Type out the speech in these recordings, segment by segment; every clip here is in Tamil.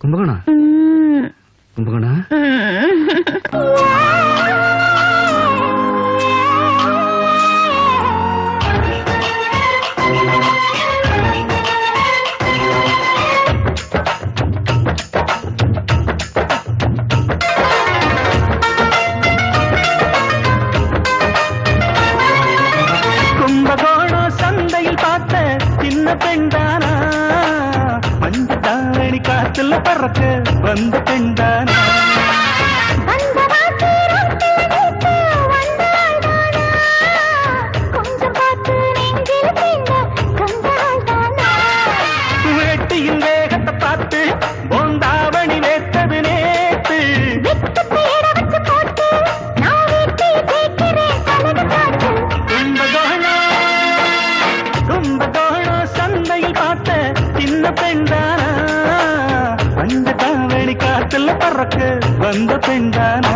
கும்பகோணா கும்பகோணா கும்பகோணம் சந்தையில் பார்த்த சின்ன பெண்தானா மஞ்ச தாவணி காத்துல பறக்க வந்த பெண்தானா வேட்டியின் வேகத்தை பார்த்து போந்தாவணி வேத்தது நேத்து கும்பகோணம் சந்தையில் பார்த்த சின்ன பெண்தானா அந்த தாவணி காத்துல பறக்க வந்த பெண்தானா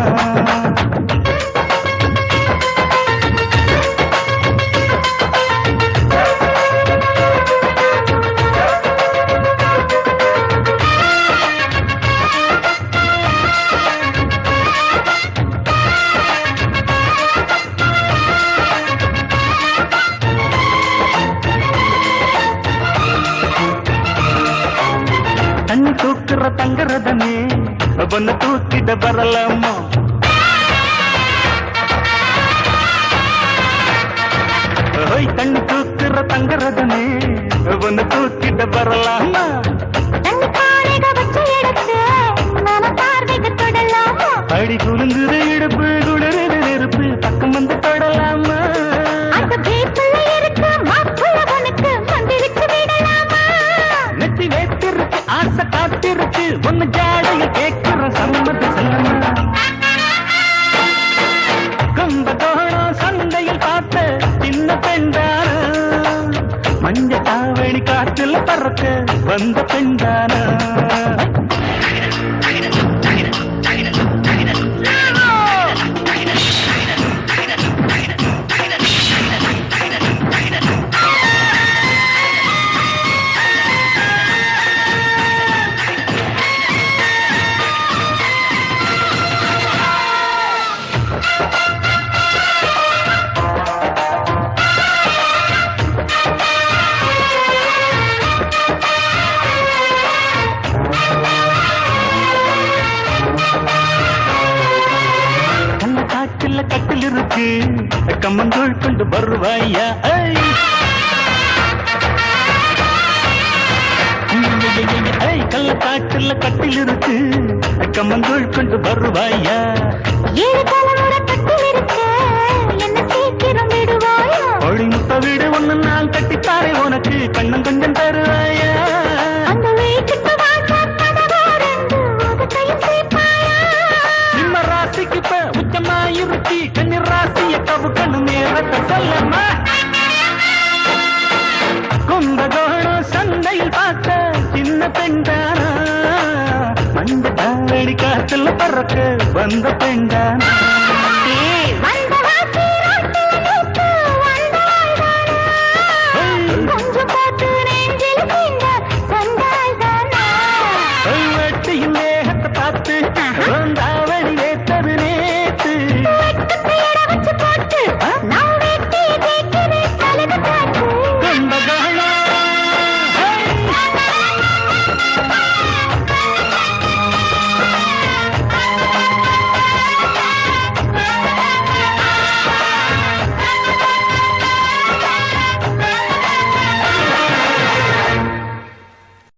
தண்ணி தூக்குற தங்கரதமே ஒன்ன தூக்கிட வரலாமா தண்ணி தூக்குற தங்கரதமே ஒன்ன தூக்கிட வரலாமா அடி குலுங்குற இடுப்பு குளிர நெருப்பு பக்கம் வந்து தொடலாமா நெத்தி வேத்திருக்கு ஆசை காத்திருக்கு ஒன்னு ஜாடைய கேட்கிற சம்மதி செல்லமா கும்பகோணம் சந்தையில் பார்த்த சின்ன பெண்தானா மஞ்ச தாவணி காற்றுல பறக்க வந்த பெண்தானா கட்டில் இருக்கு கம்மந்தோள் கொண்டு வருவாயா கள்ளக்காட்டுல கட்டில் இருக்கு கம்மந்தோள் கொண்டு வருவாயா முத்த வீடு ஒன்னு நாள் கட்டித்தாரே உனக்கு கண்ணம் கொஞ்சம் தருவாயா சிம்ம ராசிக்கு இப்ப உச்சமாயிருச்சி கண்ணி ராசிய கவுக்கணும் நேரத்தை சொல்லமா கும்பகோணம் சந்தையில் பார்த்த சின்ன பெண்தானா மஞ்ச தாவணி காத்துல பறக்க வந்த பெண்தானா வேகத்தை பார்த்து